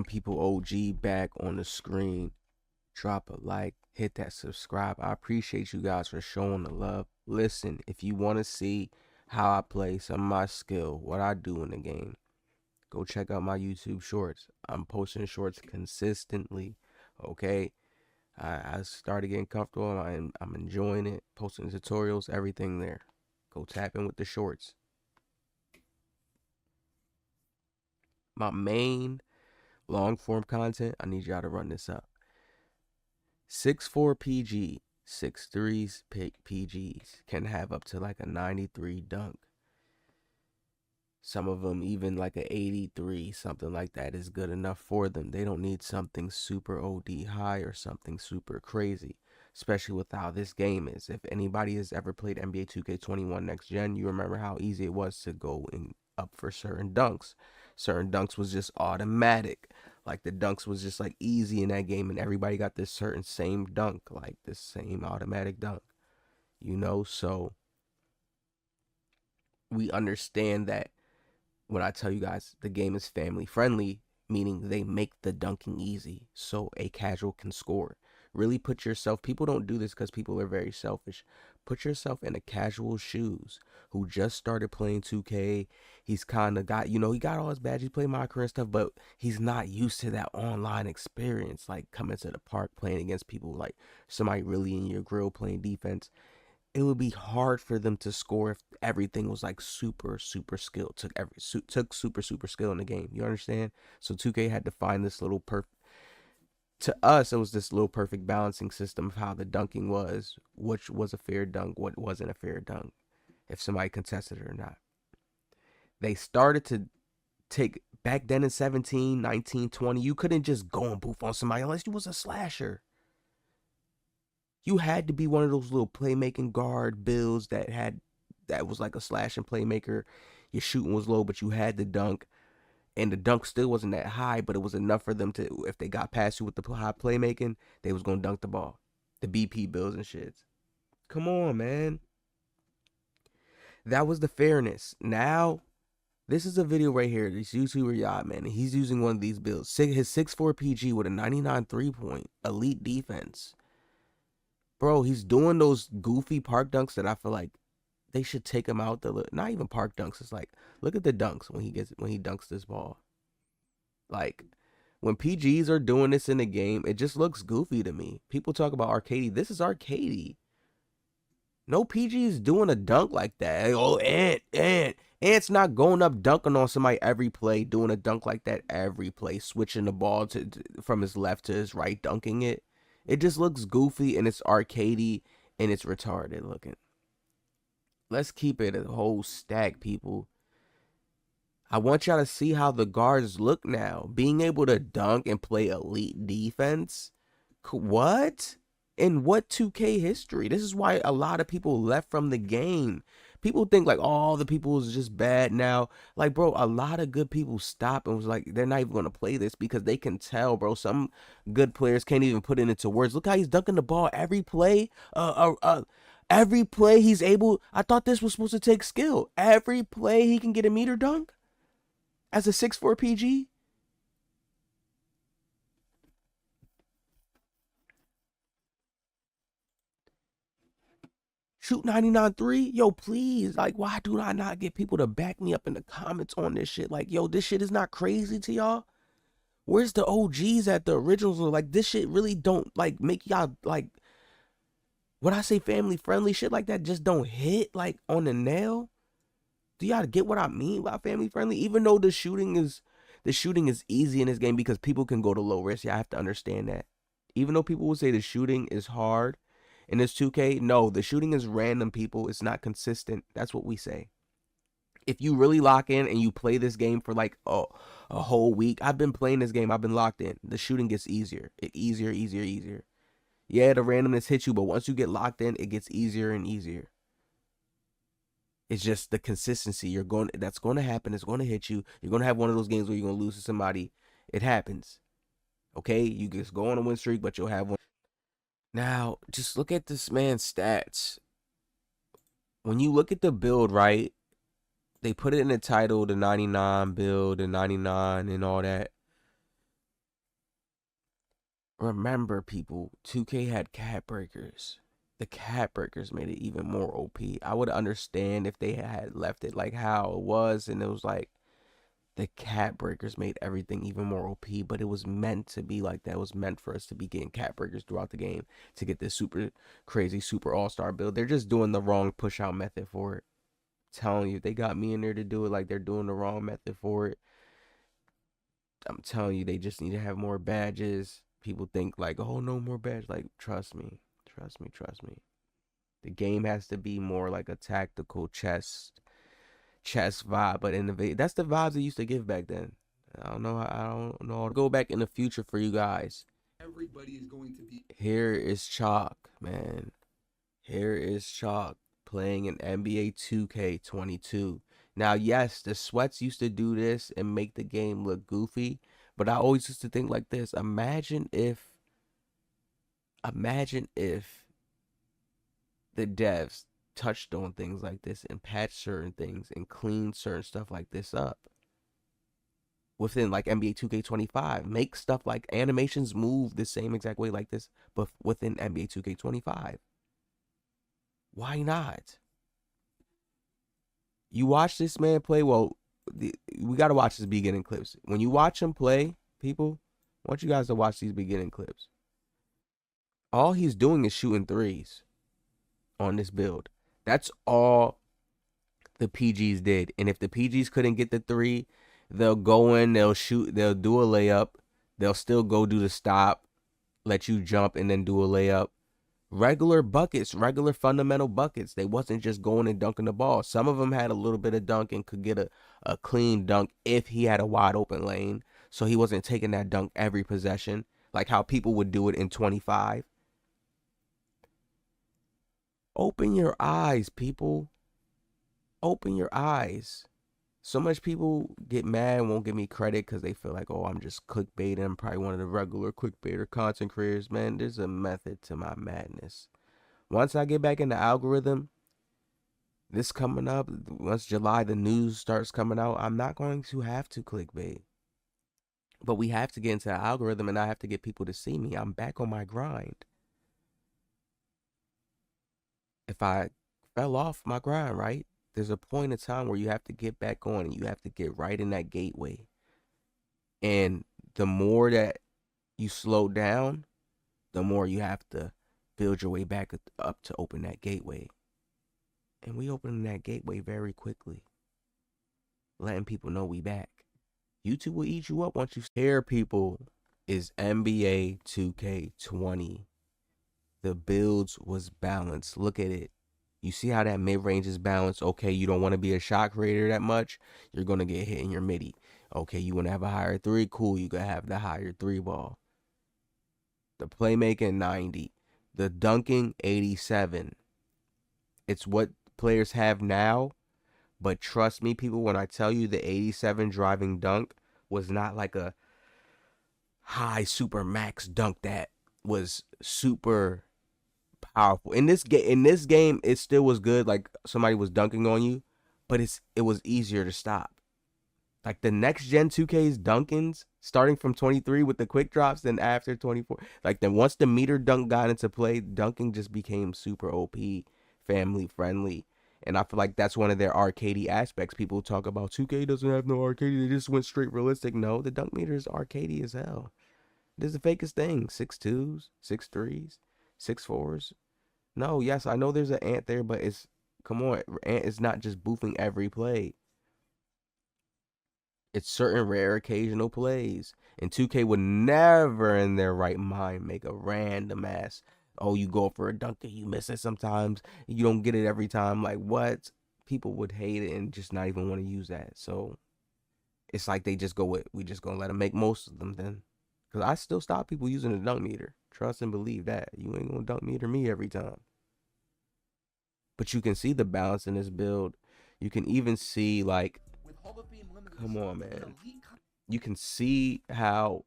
want people OG back on the screen, drop a like, hit that subscribe. I appreciate you guys for showing the love. Listen, if you want to see how I play, some of my skill, what I do in the game, go check out my YouTube shorts. I'm posting shorts consistently. Okay, I started getting comfortable. I'm enjoying it. Posting tutorials, everything there. Go tap in with the shorts. My main long form content, I need y'all to run this up. 6'4 PG, 6'3 PGs can have up to like a 93 dunk. Some of them even like a 83, something like that is good enough for them. They don't need something super OD high or something super crazy, especially with how this game is. If anybody has ever played NBA 2K21 Next Gen, you remember how easy it was to go up for certain dunks. Certain dunks was just automatic. Like the dunks was just like easy in that game, and everybody got this certain same dunk, like this same automatic dunk. So we understand that when I tell you guys the game is family friendly, meaning they make the dunking easy so a casual can score. Really put yourself, people don't do this because people are very selfish. Put yourself in a casual's shoes who just started playing 2K. He's kind of got, he got all his badges, he played my career and stuff, but he's not used to that online experience, like coming to the park, playing against people, like somebody really in your grill playing defense. It would be hard for them to score if everything was like super skilled. Took super skill in the game. You understand? So 2K had to find this little perfect. To us, it was this little perfect balancing system of how the dunking was, which was a fair dunk, what wasn't a fair dunk, if somebody contested it or not. They started to take back then in 17, 19, 20. You couldn't just go and boof on somebody unless you was a slasher. You had to be one of those little playmaking guard builds that was like a slashing playmaker. Your shooting was low, but you had the dunk, and the dunk still wasn't that high, but it was enough for them to, if they got past you with the high playmaking, they was gonna dunk the ball. The BP builds and shits. Come on, man. That was the fairness. Now, this is a video right here. This YouTuber Yacht, man. He's using one of these builds. His 6'4 PG with a 99 3-point elite defense. Bro, he's doing those goofy park dunks that I feel like they should take him out. Not even park dunks. It's like, look at the dunks when he dunks this ball. Like, when PGs are doing this in the game, it just looks goofy to me. People talk about arcadey. This is arcadey. No PG is doing a dunk like that. Oh, Ant's not going up dunking on somebody every play, doing a dunk like that every play, switching the ball from his left to his right, dunking it. It just looks goofy and it's arcadey and it's retarded looking. Let's keep it a whole stack, people. I want y'all to see how the guards look now. Being able to dunk and play elite defense. What? In what 2K history? This is why a lot of people left from the game. People think like all the people is just bad now. Like, bro, a lot of good people stopped and was like, they're not even going to play this because they can tell, bro. Some good players can't even put it into words. Look how he's dunking the ball every play. Every play he's able. I thought this was supposed to take skill. Every play he can get a meter dunk as a 6'4 PG. Shoot 99 3. Yo, please. Like, why do I not get people to back me up in the comments on this shit? Like, yo, this shit is not crazy to y'all. Where's the OGs at the originals? Like, this shit really don't, like, make y'all, like, when I say family friendly, shit like that just don't hit, like, on the nail. Do y'all get what I mean by family friendly? Even though the shooting is easy in this game because people can go to low risk. Y'all have to understand that. Even though people will say the shooting is hard in this 2K, no, the shooting is random, people. It's not consistent. That's what we say. If you really lock in and you play this game for like a whole week, I've been playing this game, I've been locked in. The shooting gets easier. Easier. Yeah, the randomness hits you, but once you get locked in, it gets easier and easier. It's just the consistency. That's going to happen. It's going to hit you. You're going to have one of those games where you're going to lose to somebody. It happens. Okay? You just go on a win streak, but you'll have one. Now, just look at this man's stats. When you look at the build, right? They put it in the title, the 99 build, the 99 and all that. remember, people, 2K had cat breakers. The cat breakers made it even more OP. I would understand if they had left it like how it was, and it was like the cat breakers made everything even more OP, but it was meant to be like that. It was meant for us to be getting cat breakers throughout the game to get this super crazy super all-star build. They're just doing the wrong push out method for it. I'm telling you, they got me in there to do it like they're doing the wrong method for it. I'm telling you, they just need to have more badges. People think like, oh, no more badges. Like, trust me, trust me, trust me. The game has to be more like a tactical chess vibe, but innovate. That's the vibes they used to give back then. I don't know. I don't know. I'll go back in the future for you guys. Everybody is going to be. Here is Chalk, man. Here is Chalk playing in NBA 2K22. Now, yes, the sweats used to do this and make the game look goofy, but I always used to think like this. Imagine if the devs touched on things like this and patched certain things and cleaned certain stuff like this up within like NBA 2K25. Make stuff like animations move the same exact way like this, but within NBA 2K25. Why not? You watch this man play. Well, we got to watch his beginning clips. When you watch him play, people, I want you guys to watch these beginning clips. All he's doing is shooting threes on this build. That's all the PGs did. And if the PGs couldn't get the three, they'll go in, they'll shoot, they'll do a layup, they'll still go do the stop, let you jump and then do a layup. Regular buckets, regular fundamental buckets. They wasn't just going and dunking the ball. Some of them had a little bit of dunk and could get a clean dunk if he had a wide open lane. So he wasn't taking that dunk every possession, like how people would do it in 25. Open your eyes, people. Open your eyes. So much people get mad and won't give me credit because they feel like, oh, I'm just clickbaiting. I'm probably one of the regular clickbaiter content creators. Man, there's a method to my madness. Once I get back in the algorithm, this coming up, once July, the news starts coming out, I'm not going to have to clickbait. But we have to get into the algorithm and I have to get people to see me. I'm back on my grind. If I fell off my grind, right? There's a point in time where you have to get back on and you have to get right in that gateway. And the more that you slow down, the more you have to build your way back up to open that gateway. And we opening that gateway very quickly, letting people know we back. YouTube will eat you up once you here, people. Is NBA 2K20. The builds was balanced. Look at it. You see how that mid-range is balanced? Okay, you don't want to be a shot creator that much. You're going to get hit in your midi. Okay, you want to have a higher three? Cool, you can have the higher three ball. The playmaking, 90. The dunking, 87. It's what players have now. But trust me, people, when I tell you the 87 driving dunk was not like a high super max dunk that was super powerful. In this game, it still was good. Like somebody was dunking on you, but it was easier to stop. Like the next gen 2K's dunkins, starting from 23 with the quick drops, then after 24, like then once the meter dunk got into play, dunking just became super OP, family friendly. And I feel like that's one of their arcadey aspects. People talk about 2K doesn't have no arcade. They just went straight realistic. No, the dunk meter is arcadey as hell. It is the fakest thing. 6'2s, 6'3s, 6'4s. No, yes, I know there's an ant there, but it's come on, ant is not just boofing every play. It's certain rare occasional plays. And 2K would never in their right mind make a random ass, oh, you go for a dunk and you miss it sometimes. You don't get it every time. Like, what? People would hate it and just not even want to use that. So it's like they just go with, we just gonna let them make most of them then. Because I still stop people using the dunk meter. Trust and believe that. You ain't gonna dunk meter me every time. But you can see the balance in this build. You can even see, like, come on, man. You can see how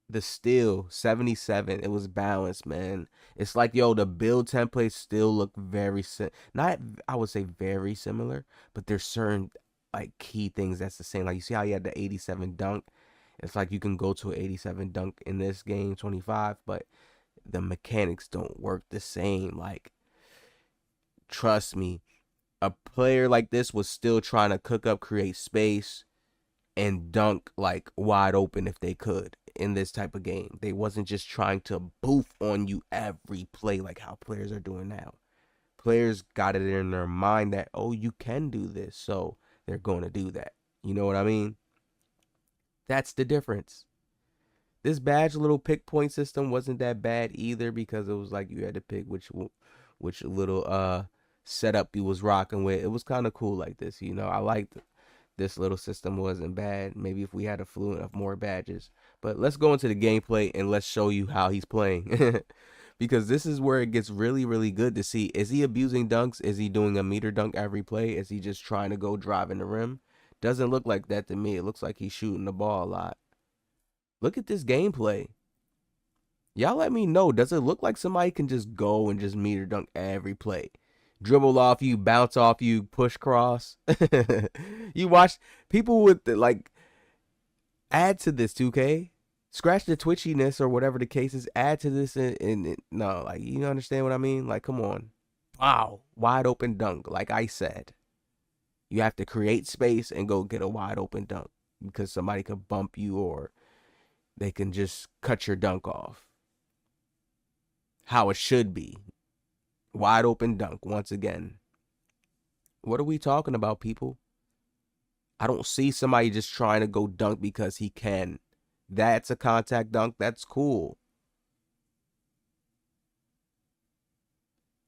the steel 77, it was balanced, man. It's like, yo, the build templates still look very not, I would say very similar, but there's certain like key things that's the same. Like you see how you had the 87 dunk, It's like you can go to an 87 dunk in this game, 25, but the mechanics don't work the same. Like, trust me, a player like this was still trying to cook up, create space, and dunk like wide open if they could in this type of game. They wasn't just trying to boof on you every play like how players are doing now. Players got it in their mind that, oh, you can do this, so they're going to do that. You know what I mean? That's the difference. This badge little pick point system wasn't that bad either because it was like you had to pick which little setup you was rocking with. It was kind of cool like this, you know. I liked this little system wasn't bad. Maybe if we had a fluent of more badges. But let's go into the gameplay and let's show you how he's playing. Because this is where it gets really, really good to see. Is he abusing dunks? Is he doing a meter dunk every play? Is he just trying to go driving the rim? Doesn't look like that to me. It looks like he's shooting the ball a lot. Look at this gameplay. Y'all let me know. Does it look like somebody can just go and just meter dunk every play? Dribble off you, bounce off you, push cross. You watch people with like add to this 2K. Scratch the twitchiness or whatever the case is. Add to this and no, like you understand what I mean? Like come on. Wow, wide open dunk. Like I said, you have to create space and go get a wide open dunk because somebody could bump you or they can just cut your dunk off. How it should be. Wide open dunk once again. What are we talking about, people? I don't see somebody just trying to go dunk because he can. That's a contact dunk. That's cool.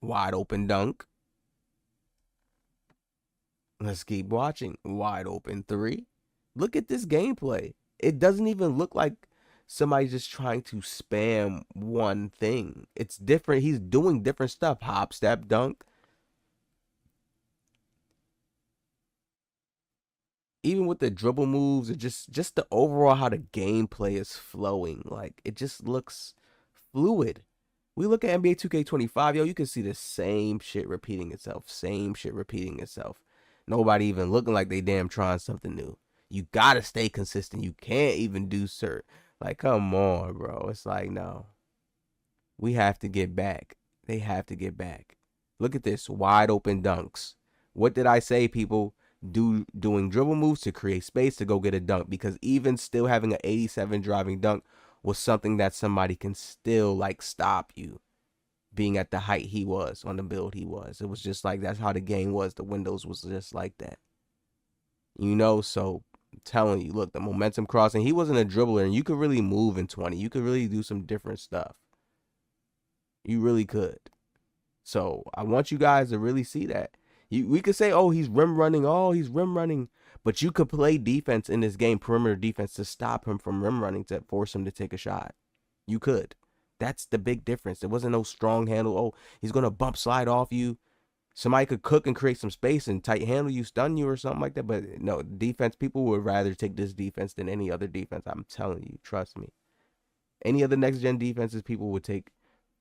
Wide open dunk. Let's keep watching. Wide open three. Look at this gameplay. It doesn't even look like somebody's just trying to spam one thing. It's different. He's doing different stuff. Hop, step, dunk. Even with the dribble moves, it just the overall how the gameplay is flowing. Like it just looks fluid. We look at NBA 2K25, yo, you can see the same shit repeating itself. Same shit repeating itself. Nobody even looking like they damn trying something new. You gotta stay consistent. You can't even do cert. Like, come on, bro. It's like, no. We have to get back. They have to get back. Look at this. Wide open dunks. What did I say, people? Doing dribble moves to create space to go get a dunk. Because even still having an 87 driving dunk was something that somebody can still, like, stop you. Being at the height he was, on the build he was. It was just like, that's how the game was. The windows was just like that. You know, so I'm telling you, look, the momentum crossing. He wasn't a dribbler, and you could really move in 20. You could really do some different stuff. You really could. So I want you guys to really see that. We could say, oh, he's rim running. Oh, he's rim running. But you could play defense in this game, perimeter defense, to stop him from rim running, to force him to take a shot. You could. That's the big difference. There wasn't no strong handle. Oh, he's going to bump slide off you. Somebody could cook and create some space and tight handle you, stun you or something like that. But no, defense, people would rather take this defense than any other defense. I'm telling you, trust me. Any other next gen defenses, people would take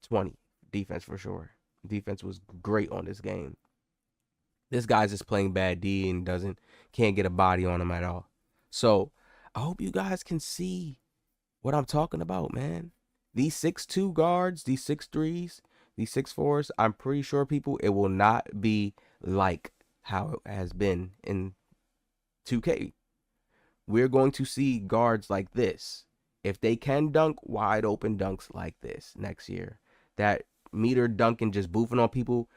20 defense for sure. Defense was great on this game. This guy's just playing bad D and can't get a body on him at all. So I hope you guys can see what I'm talking about, man. These 6'2 guards, these 6'3s, these 6'4s, I'm pretty sure, people, it will not be like how it has been in 2K. We're going to see guards like this. If they can dunk, wide open dunks like this next year. That meter dunking, just boofing on people,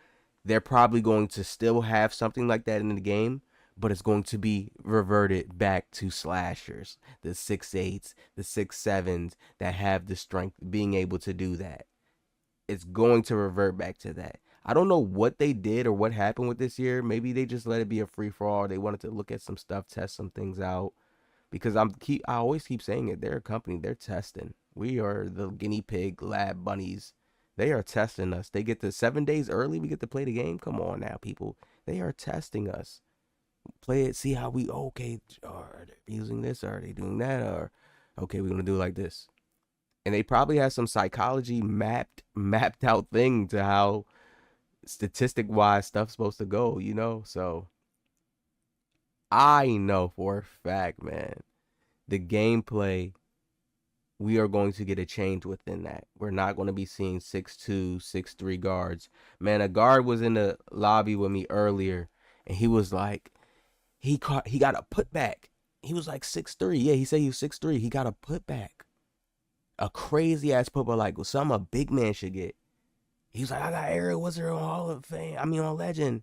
they're probably going to still have something like that in the game, but it's going to be reverted back to slashers, the 6'8s, the 6'7s that have the strength, being able to do that. It's going to revert back to that. I don't know what they did or what happened with this year. Maybe they just let it be a free for all. They wanted to look at some stuff, test some things out. Because I always keep saying it. They're a company. They're testing. We are the guinea pig lab bunnies. They are testing us. They get to 7 days early. We get to play the game. Come on now, people. They are testing us. Play it. See how we. Okay. Are they using this? Or are they doing that? Or okay, we're gonna do it like this. And they probably have some psychology mapped out thing to how statistic wise stuff's supposed to go. So I know for a fact, man. the gameplay, we are going to get a change within that. We're not going to be seeing 6'2", 6'3" guards. Man, a guard was in the lobby with me earlier, and he was like, he got a putback. He was like 6'3". Yeah, he said he was 6'3". He got a putback. A crazy ass putback, like something a big man should get. He was like, I got Aerial Wizard on Hall of Fame. I mean, on Legend.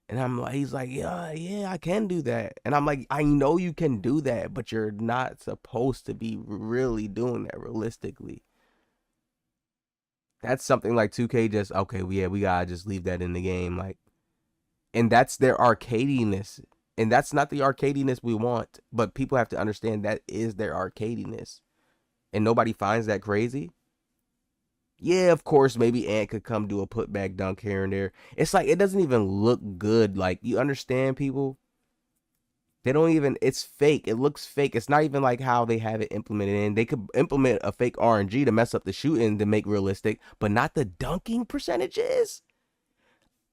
And I'm like, he's like, yeah, I can do that. And I'm like, I know you can do that, but you're not supposed to be really doing that realistically. That's something like 2K just, okay, we gotta just leave that in the game. Like, and that's their arcadiness. And that's not the arcadiness we want. But people have to understand that is their arcadiness. And nobody finds that crazy. Yeah, of course, maybe Ant could come do a putback dunk here and there. It's like, it doesn't even look good. Like, you understand, people? They don't even, it's fake. It looks fake. It's not even like how they have it implemented in. They could implement a fake RNG to mess up the shooting to make realistic, but not the dunking percentages.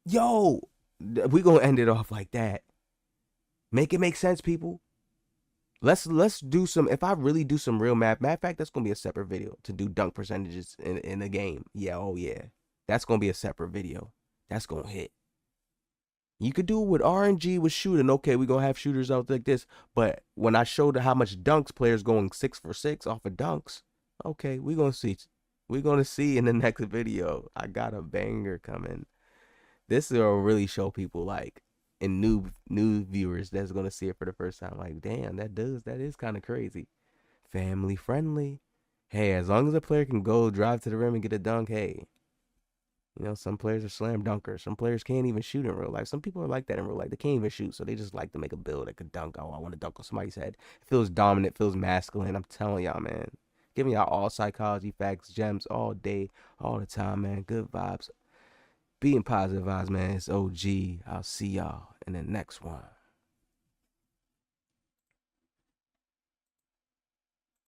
Yo, we gonna end it off like that. Make it make sense, people. Let's do some, if I really do some real math, matter of fact, that's gonna be a separate video to do dunk percentages in a game. Yeah, oh yeah. That's gonna be a separate video. That's gonna hit. You could do it with RNG with shooting. Okay, we're gonna have shooters out like this. But when I showed how much dunks players going 6 for 6 off of dunks, okay, we're gonna see. We're gonna see in the next video. I got a banger coming. This will really show people, like, and new viewers that's gonna see it for the first time. Like, damn, that is kind of crazy. Family friendly. Hey, as long as a player can go drive to the rim and get a dunk, hey. You know, some players are slam dunkers. Some players can't even shoot in real life. Some people are like that in real life. They can't even shoot, so they just like to make a build that could dunk. Oh, I want to dunk on somebody's head. It feels dominant, feels masculine. I'm telling y'all, man. Giving y'all all psychology, facts, gems all day, all the time, man. Good vibes. Being positive vibes, man. It's OG. I'll see y'all in the next one.